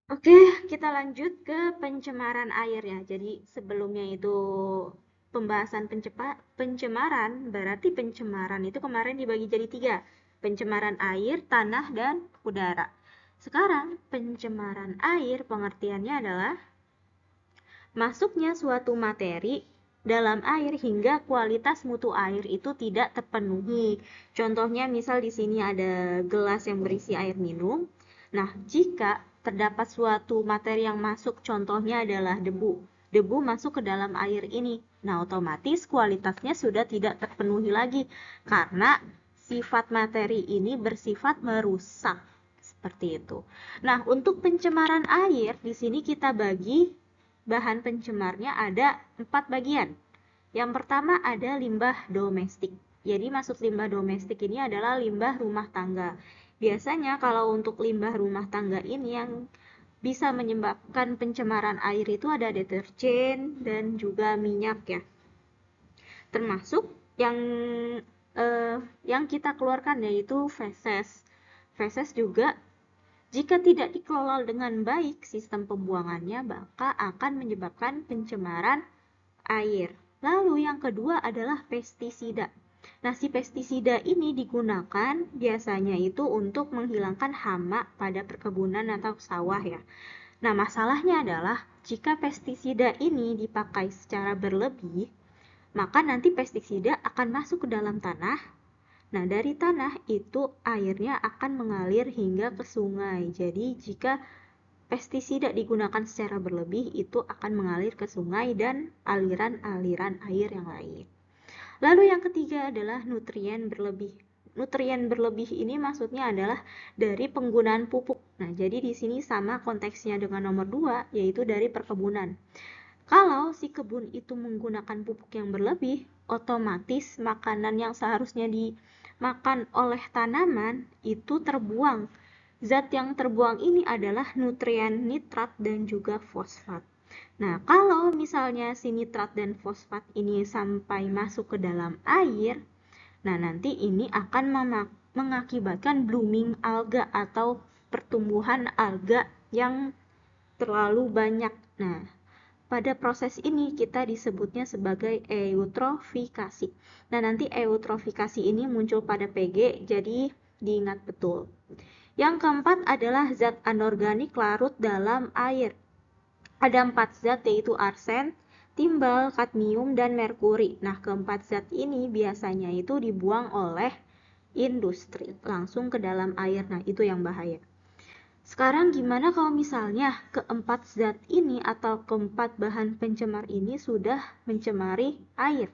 Oke, kita lanjut ke pencemaran air ya. Jadi sebelumnya itu pembahasan pencemaran, berarti pencemaran itu kemarin dibagi jadi tiga. Pencemaran air, tanah, dan udara. Sekarang pencemaran air pengertiannya adalah masuknya suatu materi dalam air hingga kualitas mutu air itu tidak terpenuhi. Contohnya misal di sini ada gelas yang berisi air minum. Nah, jika terdapat suatu materi yang masuk, contohnya adalah debu. Debu masuk ke dalam air ini. Nah, otomatis kualitasnya sudah tidak terpenuhi lagi karena sifat materi ini bersifat merusak. Seperti itu. Nah, untuk pencemaran air di sini kita bagi bahan pencemarnya ada 4 bagian. Yang pertama ada limbah domestik. Jadi maksud limbah domestik ini adalah limbah rumah tangga. Biasanya kalau untuk limbah rumah tangga ini yang bisa menyebabkan pencemaran air itu ada deterjen dan juga minyak ya. Termasuk yang yang kita keluarkan yaitu feses. Feses juga jika tidak dikelola dengan baik sistem pembuangannya, maka akan menyebabkan pencemaran air. Lalu yang kedua adalah pestisida. Nah, si pestisida ini digunakan biasanya itu untuk menghilangkan hama pada perkebunan atau sawah ya. Nah, masalahnya adalah jika pestisida ini dipakai secara berlebih, maka nanti pestisida akan masuk ke dalam tanah. Nah, dari tanah itu airnya akan mengalir hingga ke sungai. Jadi, jika pestisida digunakan secara berlebih, itu akan mengalir ke sungai dan aliran-aliran air yang lain. Lalu yang ketiga adalah nutrien berlebih. Nutrien berlebih ini maksudnya adalah dari penggunaan pupuk. Nah, jadi di sini sama konteksnya dengan nomor 2, yaitu dari perkebunan. Kalau si kebun itu menggunakan pupuk yang berlebih, otomatis makanan yang seharusnya dimakan oleh tanaman itu terbuang. Zat yang terbuang ini adalah nutrien nitrat dan juga fosfat. Nah, kalau misalnya si nitrat dan fosfat ini sampai masuk ke dalam air, nah nanti ini akan mengakibatkan blooming alga atau pertumbuhan alga yang terlalu banyak. Nah, pada proses ini kita disebutnya sebagai eutrofikasi. Nah, nanti eutrofikasi ini muncul pada PG, jadi diingat betul. Yang keempat adalah zat anorganik larut dalam air. Ada 4 zat yaitu arsen, timbal, kadmium, dan merkuri. Nah, keempat zat ini biasanya itu dibuang oleh industri langsung ke dalam air. Nah, itu yang bahaya. Sekarang gimana kalau misalnya keempat zat ini atau keempat bahan pencemar ini sudah mencemari air?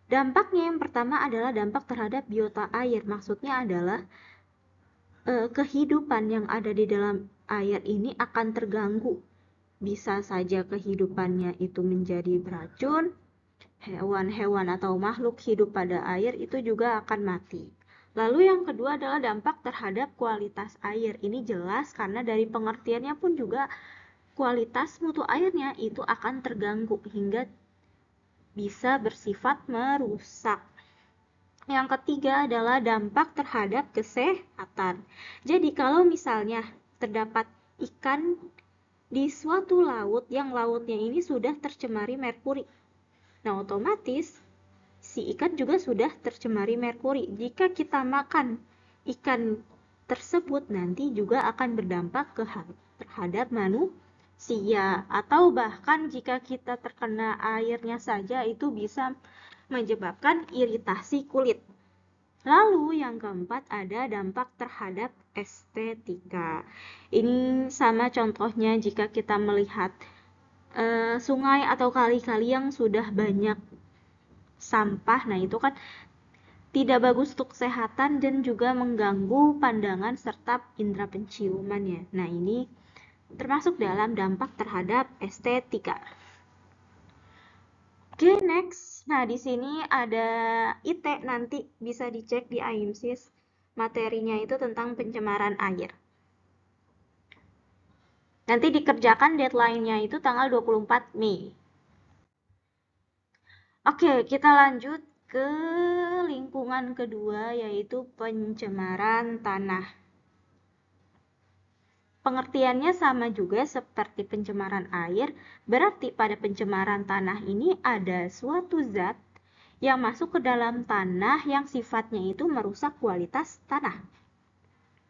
Dampaknya yang pertama adalah dampak terhadap biota air. Maksudnya adalah kehidupan yang ada di dalam air ini akan terganggu. Bisa saja kehidupannya itu menjadi beracun, hewan-hewan atau makhluk hidup pada air itu juga akan mati. Lalu yang kedua adalah dampak terhadap kualitas air. Ini jelas karena dari pengertiannya pun juga kualitas mutu airnya itu akan terganggu hingga bisa bersifat merusak. Yang ketiga adalah dampak terhadap kesehatan. Jadi kalau misalnya terdapat ikan di suatu laut yang lautnya ini sudah tercemari merkuri, nah otomatis si ikan juga sudah tercemari merkuri. Jika kita makan ikan tersebut nanti juga akan berdampak terhadap manusia, atau bahkan jika kita terkena airnya saja itu bisa menyebabkan iritasi kulit. Lalu yang keempat ada dampak terhadap estetika. Ini sama contohnya jika kita melihat sungai atau kali-kali yang sudah banyak sampah. Nah, itu kan tidak bagus untuk kesehatan dan juga mengganggu pandangan serta indera penciuman ya. Nah, ini termasuk dalam dampak terhadap estetika. Oke, next. Nah, di sini ada IT, nanti bisa dicek di AIMSIS. Materinya itu tentang pencemaran air. Nanti dikerjakan deadline-nya itu tanggal 24 Mei. Oke, kita lanjut ke lingkungan kedua yaitu pencemaran tanah. Pengertiannya sama juga seperti pencemaran air, berarti pada pencemaran tanah ini ada suatu zat yang masuk ke dalam tanah yang sifatnya itu merusak kualitas tanah.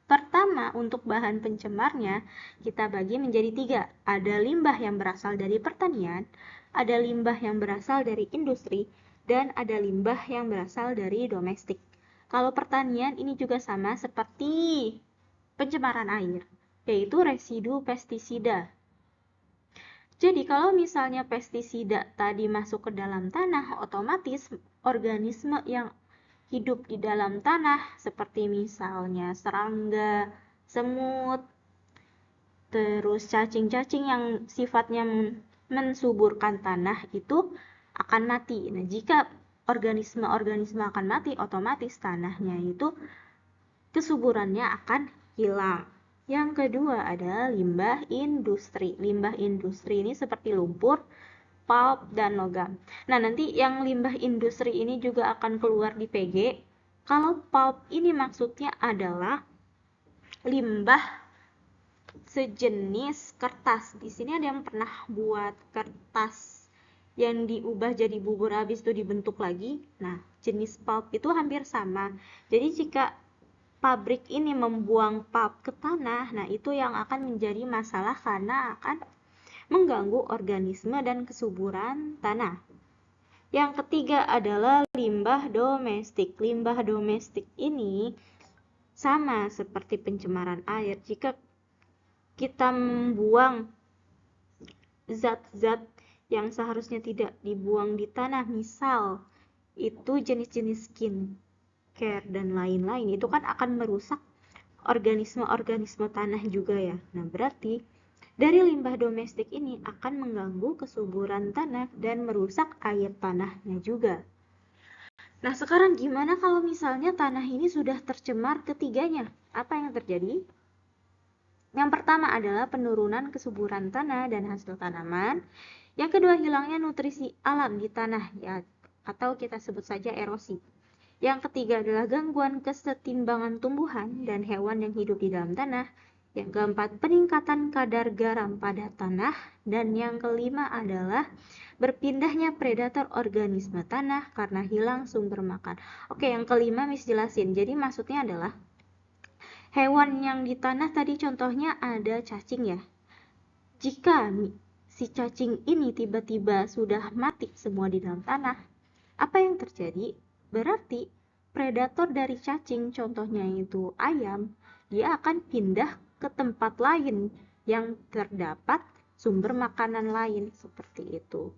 Pertama, untuk bahan pencemarnya kita bagi menjadi 3. Ada limbah yang berasal dari pertanian, ada limbah yang berasal dari industri, dan ada limbah yang berasal dari domestik. Kalau pertanian ini juga sama seperti pencemaran air, yaitu residu pestisida. Jadi kalau misalnya pestisida tadi masuk ke dalam tanah, otomatis organisme yang hidup di dalam tanah seperti misalnya serangga, semut, terus cacing-cacing yang sifatnya mensuburkan tanah itu akan mati. Nah, jika organisme-organisme akan mati, otomatis tanahnya itu kesuburannya akan hilang. Yang kedua adalah limbah industri. Limbah industri ini seperti lumpur, pulp, dan logam. Nah, nanti yang limbah industri ini juga akan keluar di PG. Kalau pulp ini maksudnya adalah limbah sejenis kertas. Di sini ada yang pernah buat kertas yang diubah jadi bubur habis itu dibentuk lagi. Nah, jenis pulp itu hampir sama. Jadi jika pabrik ini membuang pulp ke tanah, nah itu yang akan menjadi masalah karena akan mengganggu organisme dan kesuburan tanah. Yang ketiga adalah limbah domestik. Limbah domestik ini sama seperti pencemaran air. Jika kita membuang zat-zat yang seharusnya tidak dibuang di tanah, misal itu jenis-jenis skincare dan lain-lain, itu kan akan merusak organisme-organisme tanah juga ya. Nah, berarti dari limbah domestik ini akan mengganggu kesuburan tanah dan merusak air tanahnya juga. Nah, sekarang gimana kalau misalnya tanah ini sudah tercemar ketiganya? Apa yang terjadi? Yang pertama adalah penurunan kesuburan tanah dan hasil tanaman. Yang kedua, hilangnya nutrisi alam di tanah ya, atau kita sebut saja erosi. Yang ketiga adalah gangguan kesetimbangan tumbuhan dan hewan yang hidup di dalam tanah. Yang keempat, peningkatan kadar garam pada tanah. Dan yang kelima adalah berpindahnya predator organisme tanah karena hilang sumber makan. Oke, yang kelima Miss jelasin. Jadi maksudnya adalah hewan yang di tanah tadi contohnya ada cacing ya. Jika si cacing ini tiba-tiba sudah mati semua di dalam tanah, apa yang terjadi? Berarti predator dari cacing, contohnya itu ayam, dia akan pindah ke tempat lain yang terdapat sumber makanan lain seperti itu.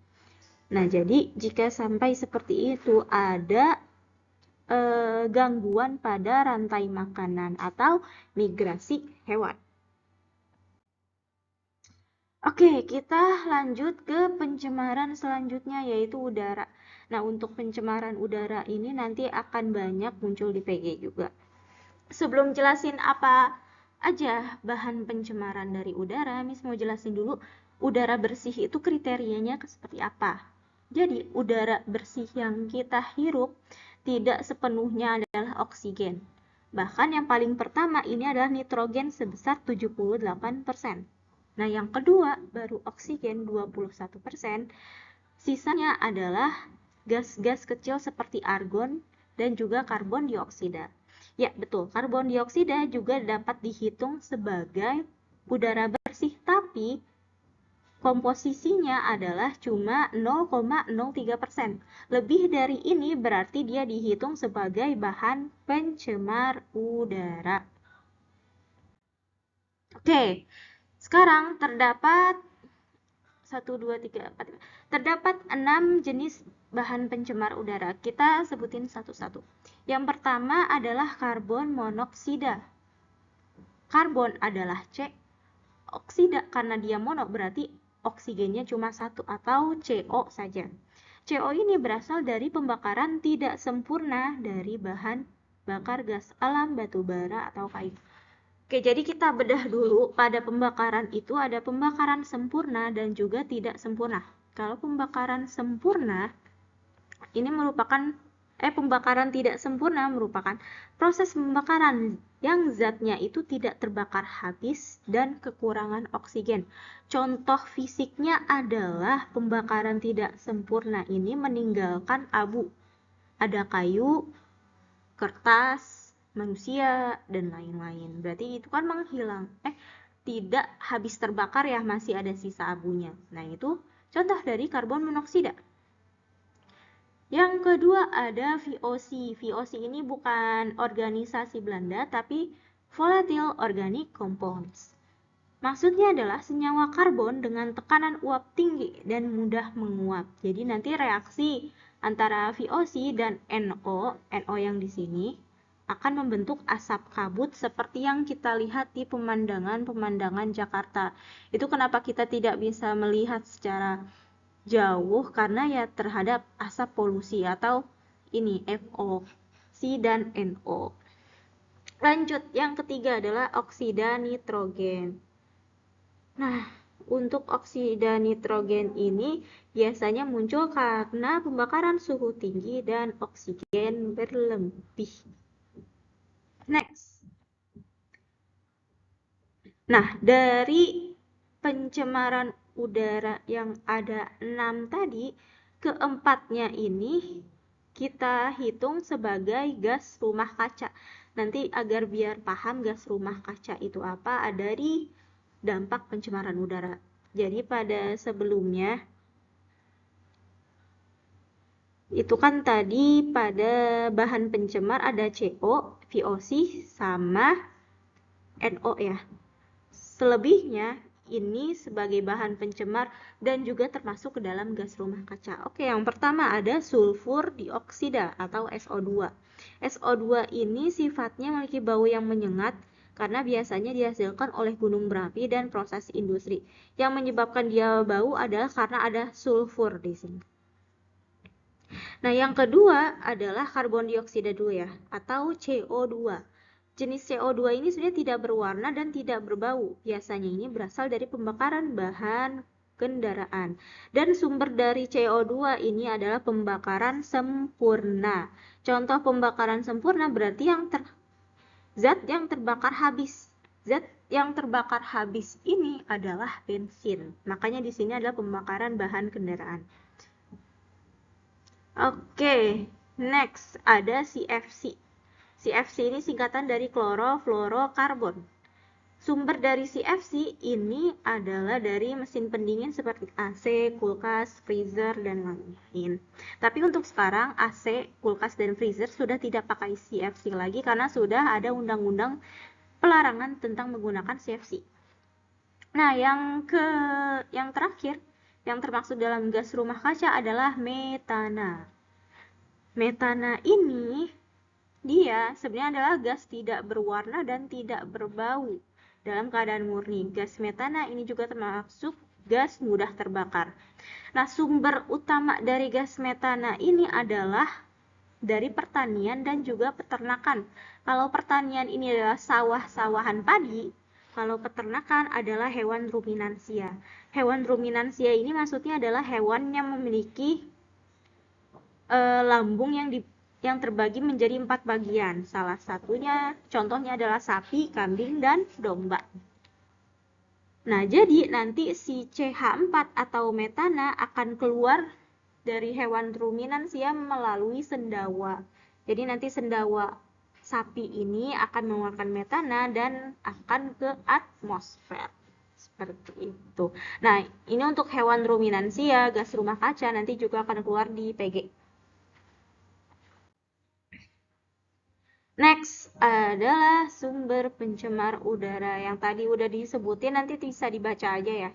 Nah, jadi jika sampai seperti itu ada gangguan pada rantai makanan atau migrasi hewan. Oke, kita lanjut ke pencemaran selanjutnya yaitu udara. Nah, untuk pencemaran udara ini nanti akan banyak muncul di PG juga. Sebelum jelasin apa aja bahan pencemaran dari udara, Miss mau jelasin dulu udara bersih itu kriterianya seperti apa. Jadi, udara bersih yang kita hirup tidak sepenuhnya adalah oksigen. Bahkan yang paling pertama ini adalah nitrogen sebesar 78%. Nah, yang kedua baru oksigen 21%. Sisanya adalah gas-gas kecil seperti argon dan juga karbon dioksida. Ya, betul. Karbon dioksida juga dapat dihitung sebagai udara bersih, tapi komposisinya adalah cuma 0,03%. Lebih dari ini berarti dia dihitung sebagai bahan pencemar udara. Oke, sekarang terdapat 6 jenis bahan pencemar udara. Kita sebutin satu-satu. Yang pertama adalah karbon monoksida. Karbon adalah C. Oksida karena dia mono berarti oksigennya cuma satu atau CO saja. CO ini berasal dari pembakaran tidak sempurna dari bahan bakar gas alam, batu bara, atau kayu. Oke, jadi kita bedah dulu. Pada pembakaran itu ada pembakaran sempurna dan juga tidak sempurna. Kalau pembakaran sempurna, ini merupakan Pembakaran tidak sempurna merupakan proses pembakaran yang zatnya itu tidak terbakar habis dan kekurangan oksigen. Contoh fisiknya adalah pembakaran tidak sempurna ini meninggalkan abu. Ada kayu, kertas, manusia, dan lain-lain. Berarti itu kan menghilang. Tidak habis terbakar ya, masih ada sisa abunya. Nah, itu contoh dari karbon monoksida. Yang kedua ada VOC. VOC ini bukan organisasi Belanda, tapi Volatile Organic Compounds. Maksudnya adalah senyawa karbon dengan tekanan uap tinggi dan mudah menguap. Jadi nanti reaksi antara VOC dan NO, NO yang di sini akan membentuk asap kabut seperti yang kita lihat di pemandangan Jakarta. Itu kenapa kita tidak bisa melihat secara jauh, karena ya terhadap asap polusi atau ini VOC dan NO. Lanjut, yang ketiga adalah oksida nitrogen. Nah, untuk oksida nitrogen ini biasanya muncul karena pembakaran suhu tinggi dan oksigen berlebih. Next. Nah, dari pencemaran udara yang ada 6 tadi, keempatnya ini kita hitung sebagai gas rumah kaca. Nanti agar biar paham gas rumah kaca itu apa, dari dampak pencemaran udara. Jadi pada sebelumnya itu kan tadi pada bahan pencemar ada CO, VOC, sama NO ya. Selebihnya ini sebagai bahan pencemar dan juga termasuk ke dalam gas rumah kaca. Oke, yang pertama ada sulfur dioksida atau SO2. SO2 ini sifatnya memiliki bau yang menyengat karena biasanya dihasilkan oleh gunung berapi dan proses industri. Yang menyebabkan dia bau adalah karena ada sulfur di sini. Nah, yang kedua adalah karbon dioksida 2 ya, atau CO2. Jenis CO2 ini sebenarnya tidak berwarna dan tidak berbau. Biasanya ini berasal dari pembakaran bahan kendaraan. Dan sumber dari CO2 ini adalah pembakaran sempurna. Contoh pembakaran sempurna berarti zat yang terbakar habis. Zat yang terbakar habis ini adalah bensin. Makanya di sini adalah pembakaran bahan kendaraan. Oke, next ada CFC. CFC ini singkatan dari klorofluorokarbon. Sumber dari CFC ini adalah dari mesin pendingin seperti AC, kulkas, freezer, dan lain-lain. Tapi untuk sekarang AC, kulkas, dan freezer sudah tidak pakai CFC lagi karena sudah ada undang-undang pelarangan tentang menggunakan CFC. Nah, yang terakhir yang termasuk dalam gas rumah kaca adalah metana. Metana ini dia sebenarnya adalah gas tidak berwarna dan tidak berbau dalam keadaan murni. Gas metana ini juga termasuk gas mudah terbakar. Nah, sumber utama dari gas metana ini adalah dari pertanian dan juga peternakan. Kalau pertanian ini adalah sawah-sawahan padi, kalau peternakan adalah hewan ruminansia. Hewan ruminansia ini maksudnya adalah hewan yang memiliki lambung yang terbagi menjadi 4 bagian. Salah satunya, contohnya adalah sapi, kambing, dan domba. Nah, jadi nanti si CH4 atau metana akan keluar dari hewan ruminansia melalui sendawa. Jadi nanti sendawa sapi ini akan mengeluarkan metana dan akan ke atmosfer. Seperti itu. Nah, ini untuk hewan ruminansia, gas rumah kaca nanti juga akan keluar di PG. Next adalah sumber pencemar udara yang tadi udah disebutin, nanti bisa dibaca aja ya.